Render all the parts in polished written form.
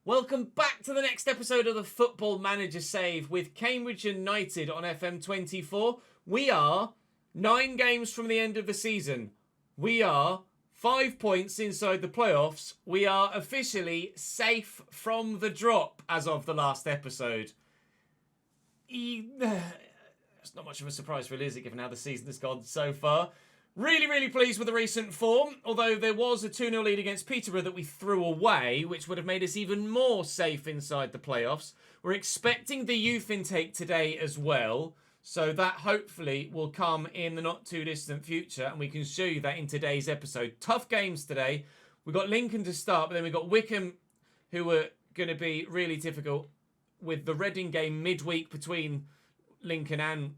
Welcome back to the next episode of the Football Manager Save with Cambridge United on FM24. We are 9 games from the end of the season. We are 5 points inside the playoffs. We are officially safe from the drop as of the last episode. It's not much of a surprise really, is it, given how the season has gone so far. Really pleased with the recent form, although there was a 2-0 lead against Peterborough that we threw away, which would have made us even more safe inside the playoffs. We're expecting the youth intake today as well, so that hopefully will come in the not too distant future, and we can show you that in today's episode. Tough games today. We've got Lincoln to start, but then we've got Wigan, who are going to be really difficult, with the Reading game midweek between Lincoln and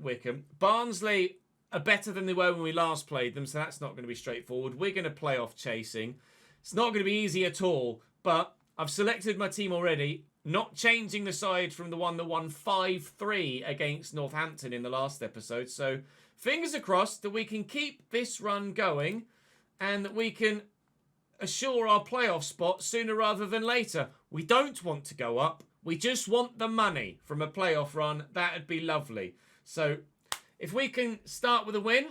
Wigan. Barnsley are better than they were when we last played them, so that's not going to be straightforward. We're going to play off chasing. It's not going to be easy at all, but I've selected my team already, not changing the side from the one that won 5-3 against Northampton in the last episode. So fingers are crossed that we can keep this run going and that we can assure our playoff spot sooner rather than later. We don't want to go up. We just want the money from a playoff run. That'd be lovely. So if we can start with a win,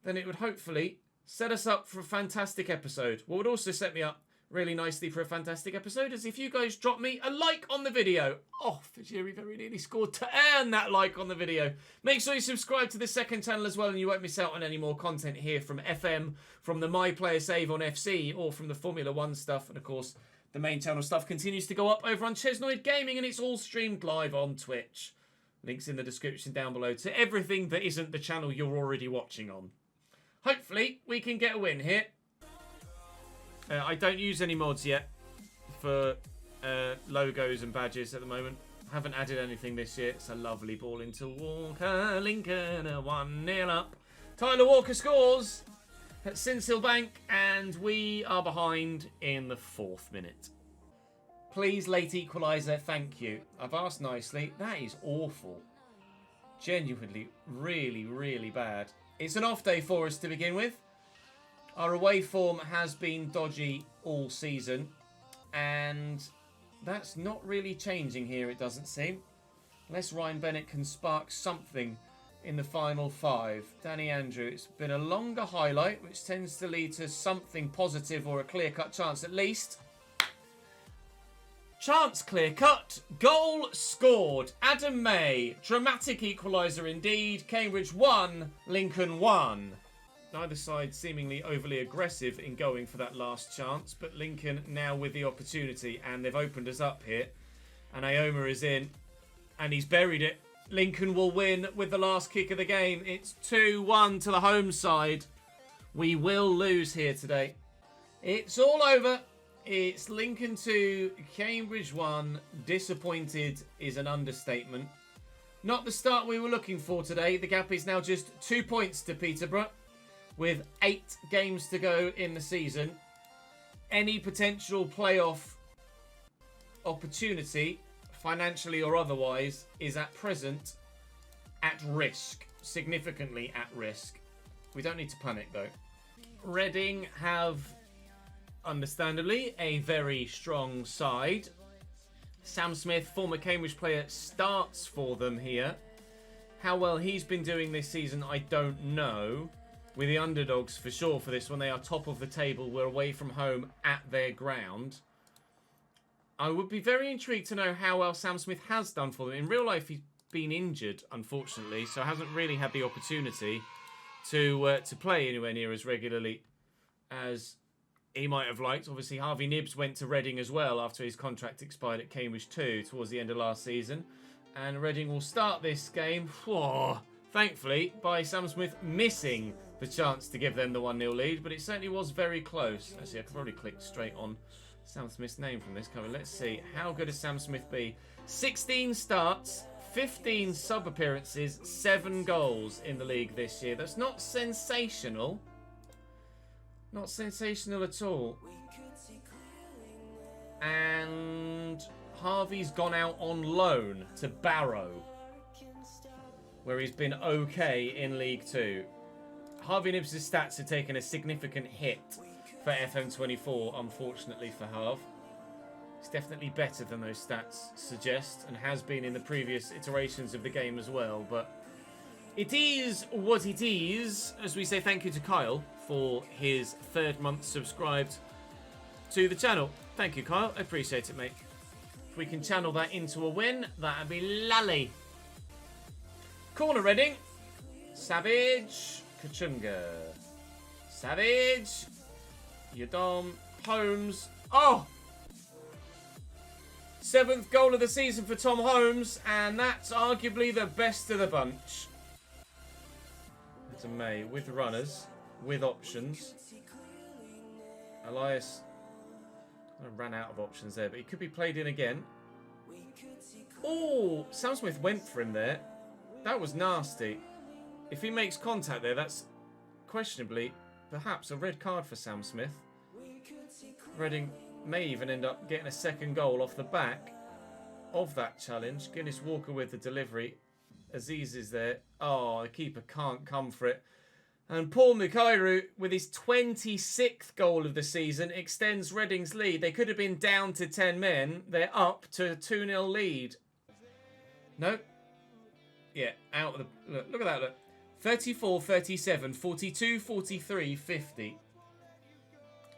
then it would hopefully set us up for a fantastic episode. What would also set me up really nicely for a fantastic episode is if you guys drop me a like on the video. Oh, Fajiri very nearly scored to earn that like on the video. Make sure you subscribe to the second channel as well and you won't miss out on any more content here from FM, from the My Player Save on FC, or from the Formula 1 stuff. And of course, the main channel stuff continues to go up over on Chesnoid Gaming, and it's all streamed live on Twitch. Links in the description down below to everything that isn't the channel you're already watching on. Hopefully, we can get a win here. I don't use any mods yet for logos and badges at the moment. Haven't added anything this year. It's a lovely ball into Walker. Lincoln are 1-0 up. Tyler Walker scores at Sincil Bank, and we are behind in the 4th minute. Please, late equaliser, thank you. I've asked nicely. That is awful. Genuinely, really bad. It's an off day for us to begin with. Our away form has been dodgy all season, and that's not really changing here, it doesn't seem. Unless Ryan Bennett can spark something in the final 5. Danny Andrew, it's been a longer highlight, which tends to lead to something positive or a clear-cut chance at least. Chance clear-cut. Goal scored. Adam May. Dramatic equaliser indeed. Cambridge 1, Lincoln 1. Neither side seemingly overly aggressive in going for that last chance, but Lincoln now with the opportunity, and they've opened us up here. And Ioma is in, and he's buried it. Lincoln will win with the last kick of the game. It's 2-1 to the home side. We will lose here today. It's all over. It's Lincoln 2, Cambridge 1. Disappointed is an understatement. Not the start we were looking for today. The gap is now just 2 points to Peterborough, with 8 games to go in the season. Any potential playoff opportunity, financially or otherwise, is at present at risk. Significantly at risk. We don't need to panic though. Reading have, understandably, a very strong side. Sam Smith, former Cambridge player, starts for them here. How well he's been doing this season, I don't know. We're the underdogs for sure for this one. They are top of the table. We're away from home at their ground. I would be very intrigued to know how well Sam Smith has done for them. In real life, he's been injured, unfortunately, so hasn't really had the opportunity to play anywhere near as regularly as he might have liked. Obviously, Harvey Nibbs went to Reading as well after his contract expired at Cambridge 2 towards the end of last season. And Reading will start this game, thankfully, by Sam Smith missing the chance to give them the 1-0 lead. But it certainly was very close. Actually, I could probably click straight on Sam Smith's name from this cover. Let's see. How good has Sam Smith be? 16 starts, 15 sub-appearances, 7 goals in the league this year. That's not sensational. Not sensational at all. And Harvey's gone out on loan to Barrow, where he's been okay in League 2. Harvey Nibbs' stats have taken a significant hit for FM24, unfortunately for Harv. It's definitely better than those stats suggest, and has been in the previous iterations of the game as well. But it is what it is. As we say thank you to Kyle for his 3rd month subscribed to the channel. Thank you, Kyle. I appreciate it, mate. If we can channel that into a win, that'd be lally. Corner Reading. Savage. Kachunga. Savage. Yadom. Holmes. Oh! 7th goal of the season for Tom Holmes, and that's arguably the best of the bunch. To May with runners, with options. Elias ran out of options there, but he could be played in again. Oh, Sam Smith went for him there. That was nasty. If he makes contact there, that's questionably perhaps a red card for Sam Smith. Reading may even end up getting a 2nd goal off the back of that challenge. Guinness Walker with the delivery. Aziz is there. Oh, the keeper can't come for it. And Paul Mukairu, with his 26th goal of the season, extends Reading's lead. They could have been down to 10 men. They're up to a 2-0 lead. No. Yeah, out of the... Look at that, look. 34, 37, 42, 43, 50.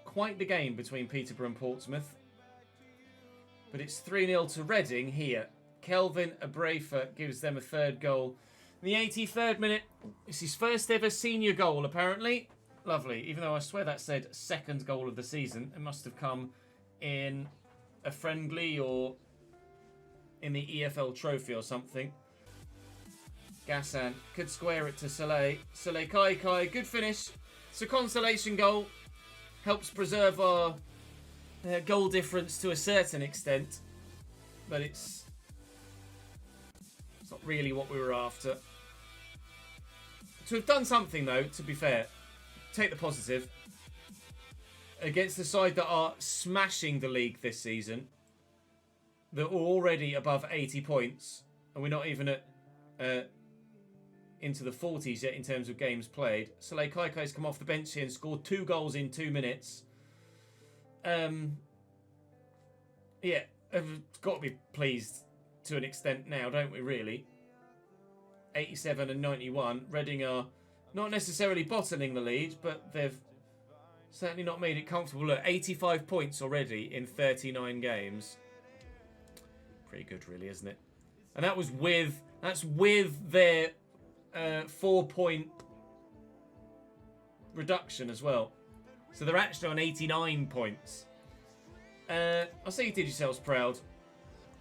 Quite the game between Peterborough and Portsmouth. But it's 3-0 to Reading here. Kelvin Abrafa gives them a 3rd goal. In the 83rd minute, it's his 1st ever senior goal, apparently. Lovely. Even though I swear that said 2nd goal of the season. It must have come in a friendly or in the EFL trophy or something. Gassan could square it to Soleil. Soleil Kai. Good finish. It's a consolation goal. Helps preserve our goal difference to a certain extent. But it's not really what we were after. To have done something, though, to be fair, take the positive. Against the side that are smashing the league this season, that are already above 80 points, and we're not even at into the 40s yet in terms of games played. Soleil Kaikai's come off the bench here and scored 2 goals in 2 minutes. Yeah, I've got to be pleased to an extent now, don't we, really? 87 and 91. Reading are not necessarily bottling the lead, but they've certainly not made it comfortable. Look, 85 points already in 39 games. Pretty good, really, isn't it? And that was that's with their 4-point reduction as well. So they're actually on 89 points. I'll say you did yourselves proud.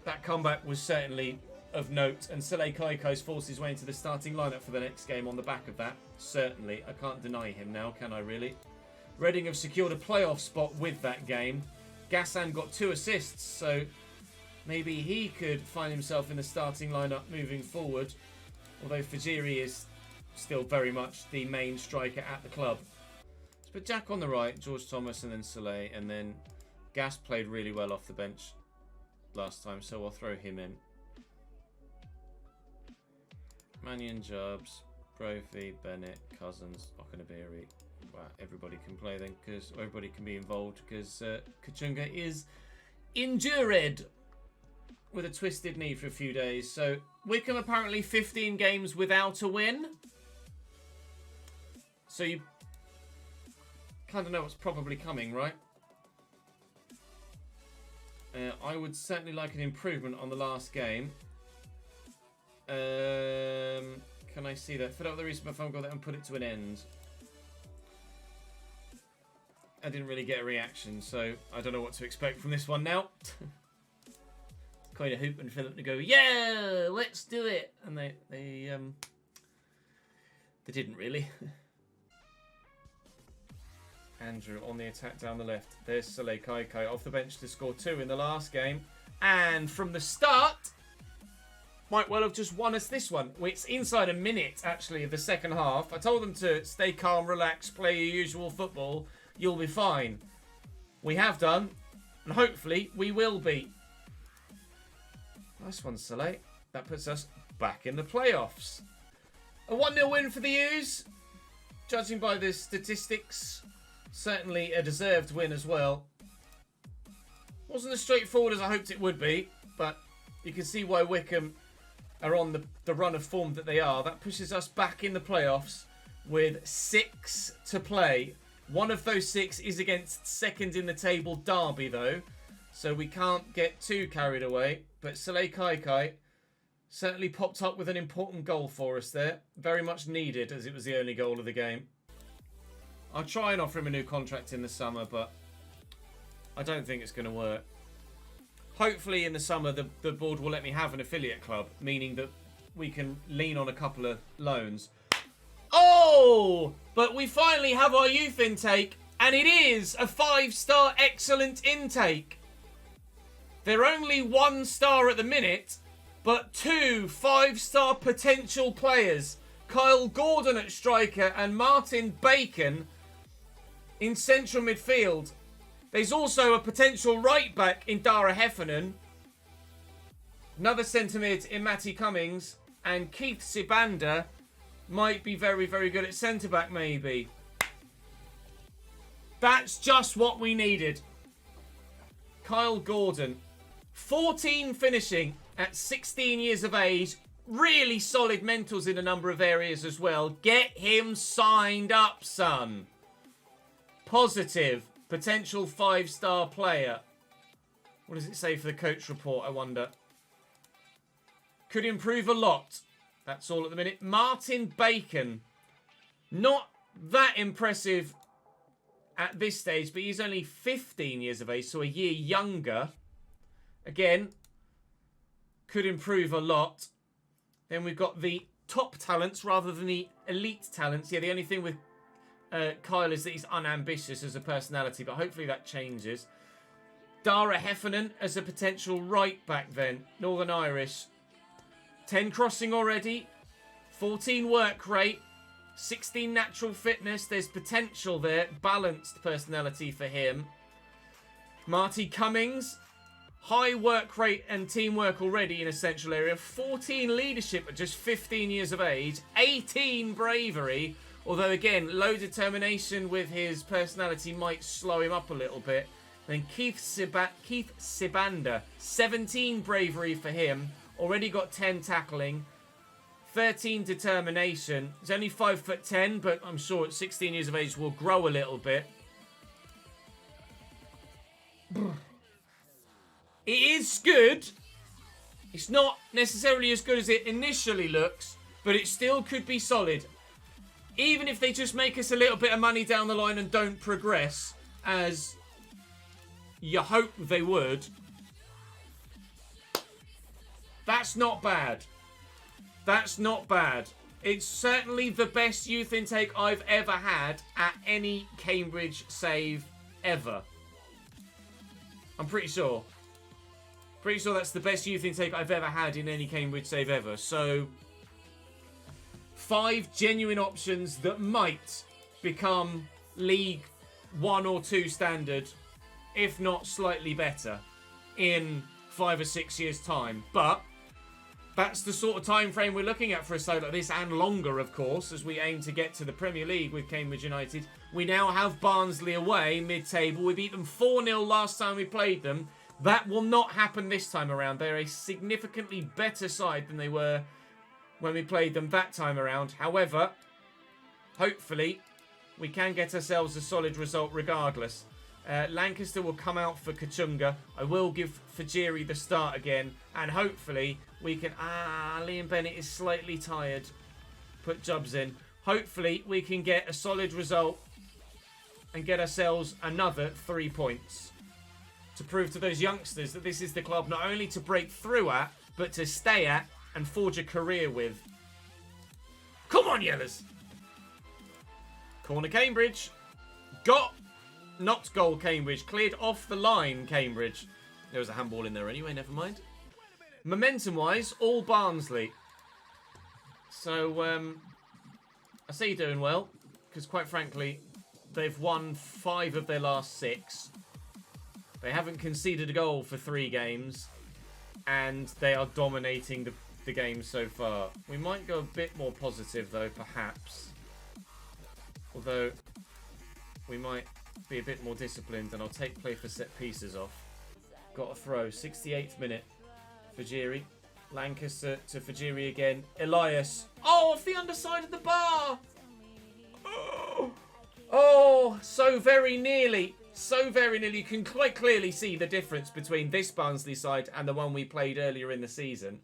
That comeback was certainly of note, and Soleil Kaikai's forced his way into the starting lineup for the next game on the back of that. Certainly. I can't deny him now, can I really? Reading have secured a playoff spot with that game. Gassan got 2 assists, so maybe he could find himself in the starting lineup moving forward. Although Fajiri is still very much the main striker at the club. Let's put Jack on the right, George Thomas, and then Soleil, and then Gas played really well off the bench last time, so I'll throw him in. Mannion, Jobs, Brophy, Bennett, Cousins, Okanabiri. Wow, everybody can play then, because everybody can be involved, because Kachunga is injured with a twisted knee for a few days. So Wickham apparently 15 games without a win. So you kind of know what's probably coming, right? I would certainly like an improvement on the last game. Can I see that? Fill up the recent phone call and put it to an end. I didn't really get a reaction, so I don't know what to expect from this one now. Kind of hooping for them to go, yeah, let's do it, and they didn't really. Andrew on the attack down the left. There's Soleil Kaikai off the bench to score 2 in the last game, and from the start, might well have just won us this one. It's inside a minute actually of the second half. I told them to stay calm, relax, play your usual football. You'll be fine. We have done, and hopefully we will be. Nice one, Soleil. That puts us back in the playoffs. A 1-0 win for the U's. Judging by the statistics, certainly a deserved win as well. Wasn't as straightforward as I hoped it would be, but you can see why Wickham are on the run of form that they are. That pushes us back in the playoffs with 6 to play. One of those 6 is against second in the table Derby, though, so we can't get too carried away. But Saleh Kaikai certainly popped up with an important goal for us there. Very much needed, as it was the only goal of the game. I'll try and offer him a new contract in the summer, but I don't think it's going to work. Hopefully in the summer the board will let me have an affiliate club, meaning that we can lean on a couple of loans. Oh! But we finally have our youth intake, and it is a 5-star excellent intake. They're only 1 star at the minute, but 2 5-star potential players. Kyle Gordon at striker and Martin Bacon in central midfield. There's also a potential right back in Dara Heffernan. Another centre mid in Matty Cummings. And Keith Sibanda might be very, very good at centre back maybe. That's just what we needed. Kyle Gordon. 14 finishing at 16 years of age. Really solid mentals in a number of areas as well. Get him signed up, son. Positive. Potential 5-star player. What does it say for the coach report, I wonder? Could improve a lot. That's all at the minute. Martin Bacon. Not that impressive at this stage, but he's only 15 years of age, so a year younger. Again, could improve a lot. Then we've got the top talents rather than the elite talents. Yeah, the only thing with Kyle is that he's unambitious as a personality, but hopefully that changes. Dara Heffernan as a potential right back then. Northern Irish. 10 crossing already. 14 work rate. 16 natural fitness. There's potential there. Balanced personality for him. Marty Cummings. High work rate and teamwork already in a central area. 14 leadership at just 15 years of age. 18 bravery. Although, again, low determination with his personality might slow him up a little bit. Then Keith Sibanda. 17 bravery for him. Already got 10 tackling. 13 determination. He's only 5'10", but I'm sure at 16 years of age will grow a little bit. It is good. It's not necessarily as good as it initially looks, but it still could be solid. Even if they just make us a little bit of money down the line and don't progress, as you hope they would, that's not bad. That's not bad. It's certainly the best youth intake I've ever had at any Cambridge save ever. I'm pretty sure. Pretty sure that's the best youth intake I've ever had in any Cambridge save ever. So 5 genuine options that might become League 1 or 2 standard, if not slightly better, in 5 or 6 years' time. But that's the sort of time frame we're looking at for a side like this, and longer, of course, as we aim to get to the Premier League with Cambridge United. We now have Barnsley away, mid-table. We beat them 4-0 last time we played them. That will not happen this time around. They're a significantly better side than they were when we played them that time around. However, hopefully, we can get ourselves a solid result regardless. Lancaster will come out for Kachunga. I will give Fajiri the start again. And hopefully, we can... Liam Bennett is slightly tired. Put Jubbs in. Hopefully, we can get a solid result and get ourselves another 3 points. To prove to those youngsters that this is the club not only to break through at, but to stay at and forge a career with. Come on, Yellers! Corner Cambridge. Got. Not goal Cambridge. Cleared off the line Cambridge. There was a handball in there anyway, never mind. Momentum-wise, all Barnsley. So, I say you're doing well, because quite frankly, they've won 5 of their last 6. They haven't conceded a goal for 3 games, and they are dominating the game so far. We might go a bit more positive, though, perhaps. Although, we might be a bit more disciplined, and I'll take play for set pieces off. got a throw. 68th minute. Fajiri. Lancaster to Fajiri again. Elias. Oh, off the underside of the bar. Oh, so very nearly. So very nearly. You can quite clearly see the difference between this Barnsley side and the one we played earlier in the season.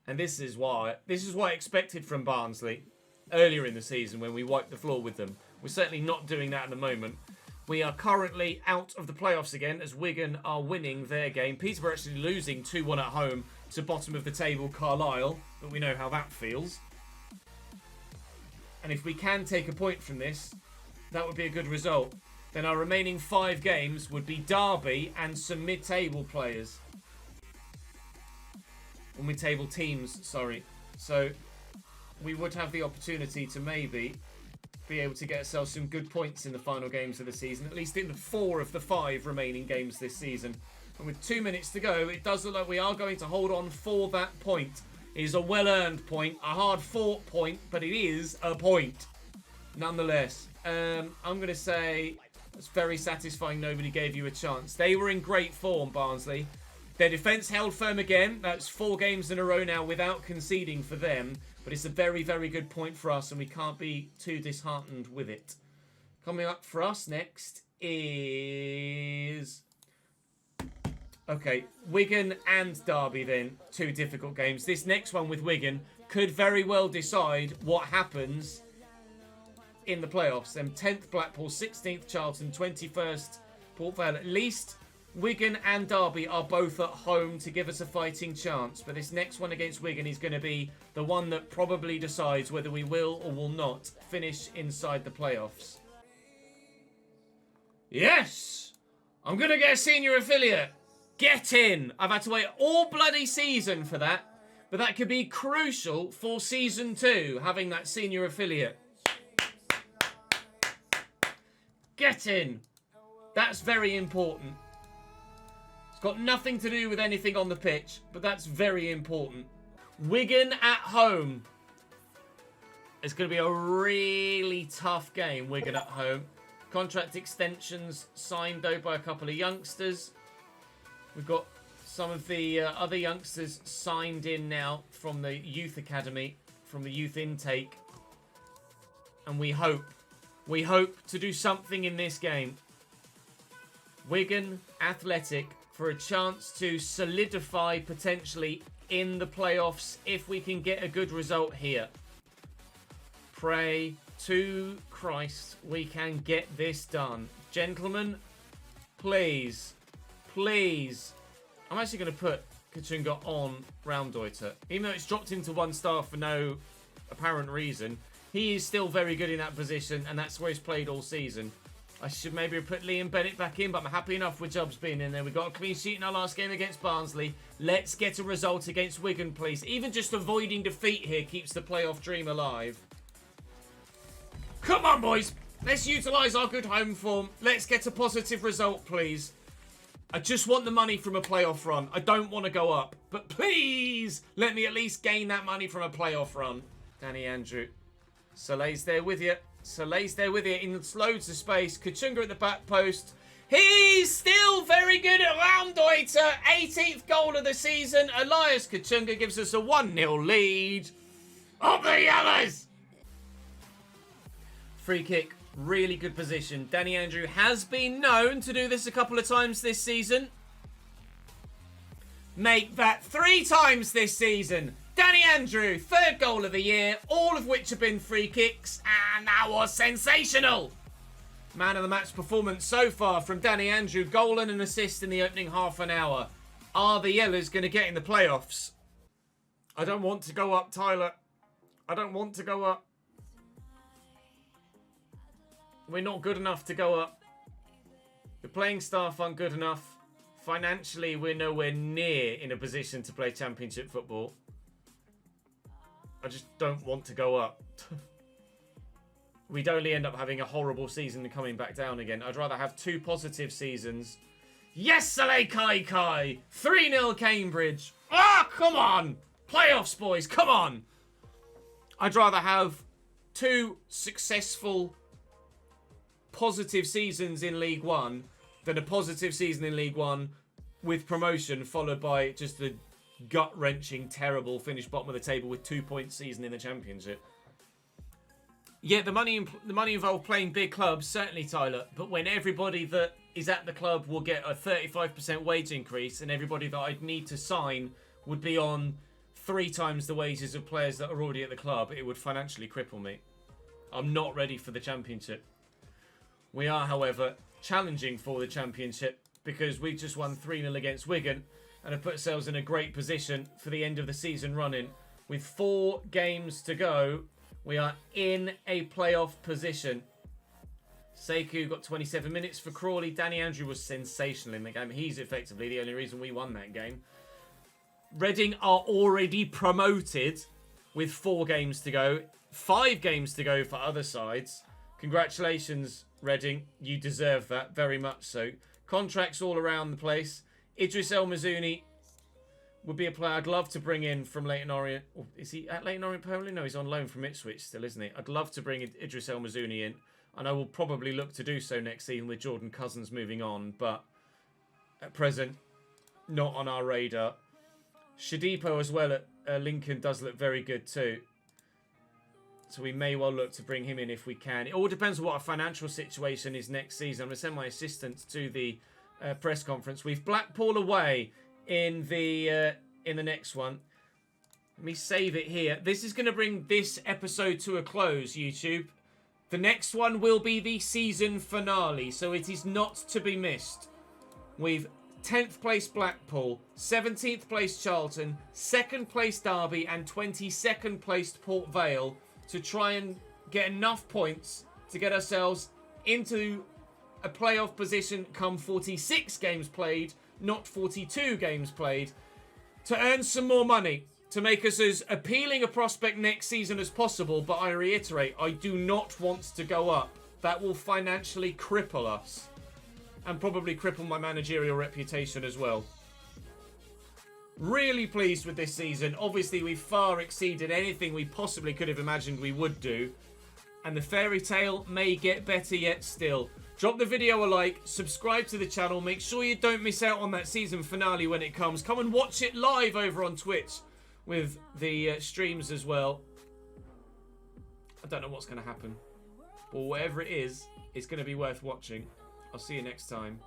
And this is what I expected from Barnsley earlier in the season when we wiped the floor with them. We're certainly not doing that at the moment. We are currently out of the playoffs again as Wigan are winning their game. Peterborough actually losing 2-1 at home to bottom of the table Carlisle, but we know how that feels. And if we can take a point from this, that would be a good result. Then our remaining 5 games would be Derby and some mid-table players. Or mid-table teams, sorry. So we would have the opportunity to maybe be able to get ourselves some good points in the final games of the season, at least in 4 of the 5 remaining games this season. And with 2 minutes to go, it does look like we are going to hold on for that point. It is a well-earned point, a hard-fought point, but it is a point nonetheless. I'm going to say it's very satisfying nobody gave you a chance. They were in great form, Barnsley. Their defence held firm again. That's 4 games in a row now without conceding for them. But it's a very, very good point for us, and we can't be too disheartened with it. Coming up for us next is... Okay, Wigan and Derby then. 2 difficult games. This next one with Wigan could very well decide what happens in the playoffs. Them 10th Blackpool, 16th Charlton, 21st Port Vale. At least Wigan and Derby are both at home to give us a fighting chance. But this next one against Wigan is going to be the one that probably decides whether we will or will not finish inside the playoffs. Yes! I'm going to get a senior affiliate. Get in! I've had to wait all bloody season for that. But that could be crucial for Season 2, having that senior affiliate. Get in! That's very important. It's got nothing to do with anything on the pitch, but that's very important. Wigan at home. It's going to be a really tough game, Wigan at home. Contract extensions signed, though, by a couple of youngsters. We've got some of the other youngsters signed in now from the youth academy, from the youth intake. And we hope to do something in this game. Wigan Athletic for a chance to solidify potentially in the playoffs if we can get a good result here. Pray to Christ we can get this done. Gentlemen, please. Please. I'm actually going to put Kachunga on Raumdeuter. Even though it's dropped him to 1 star for no apparent reason, he is still very good in that position, and that's where he's played all season. I should maybe have put Liam Bennett back in, but I'm happy enough with Jubbs being in there. We got a clean sheet in our last game against Barnsley. Let's get a result against Wigan, please. Even just avoiding defeat here keeps the playoff dream alive. Come on, boys. Let's utilise our good home form. Let's get a positive result, please. I just want the money from a playoff run. I don't want to go up. But please, let me at least gain that money from a playoff run. Danny Andrew. Soleil's there with you. Soleil's there with you in loads of space. Kachunga at the back post. He's still very good at Raumdeuter. 18th goal of the season. Elias Kachunga gives us a 1-0 lead. Up the Yellows! Free kick. Really good position. Danny Andrew has been known to do this a couple of times this season. Make that 3 times this season. Danny Andrew, 3rd goal of the year, all of which have been free kicks, and that was sensational. Man of the match performance so far from Danny Andrew, goal and an assist in the opening half an hour. Are the Yellows going to get in the playoffs? I don't want to go up, Tyler. I don't want to go up. We're not good enough to go up. The playing staff aren't good enough. Financially, we're nowhere near in a position to play championship football. I just don't want to go up. We'd only end up having a horrible season and coming back down again. I'd rather have 2 positive seasons. Yes, Saleh Kai! 3-0 Cambridge. Ah, come on! Playoffs, boys, come on! I'd rather have 2 successful positive seasons in League One than a positive season in League One with promotion, followed by just a gut-wrenching, terrible finish bottom of the table with 2 points season in the Championship. Yeah, the money involved playing big clubs, certainly, Tyler. But when everybody that is at the club will get a 35% wage increase, and everybody that I'd need to sign would be on 3 times the wages of players that are already at the club, it would financially cripple me. I'm not ready for the Championship. We are, however, challenging for the Championship because we've just won 3-0 against Wigan and have put ourselves in a great position for the end of the season running. With 4 games to go, we are in a playoff position. Sekou got 27 minutes for Crawley. Danny Andrew was sensational in the game. He's effectively the only reason we won that game. Reading are already promoted with 4 games to go. 5 games to go for other sides. Congratulations, Reading. You deserve that, very much so. Contracts all around the place. Idris El Mazouni would be a player I'd love to bring in from Leyton Orient. Oh, is he at Leyton Orient permanently? No, he's on loan from Ipswich still, isn't he? I'd love to bring Idris El Mazouni in, and I will probably look to do so next season with Jordan Cousins moving on, but at present, not on our radar. Shadipo as well at Lincoln does look very good too. So we may well look to bring him in if we can. It all depends on what our financial situation is next season. I'm going to send my assistant to the press conference. We've Blackpool away in the next one. Let me save it here. This is going to bring this episode to a close, YouTube. The next one will be the season finale, so it is not to be missed. We've 10th place Blackpool, 17th place Charlton, 2nd place Derby, and 22nd placed Port Vale to try and get enough points to get ourselves into a playoff position come 46 games played, not 42 games played, to earn some more money, to make us as appealing a prospect next season as possible. But I reiterate, I do not want to go up. That will financially cripple us and probably cripple my managerial reputation as well. Really pleased with this season. Obviously, we've far exceeded anything we possibly could have imagined we would do. And the fairy tale may get better yet still. Drop the video a like, subscribe to the channel, make sure you don't miss out on that season finale when it comes. Come and watch it live over on Twitch with the streams as well. I don't know what's going to happen, but whatever it is, it's going to be worth watching. I'll see you next time.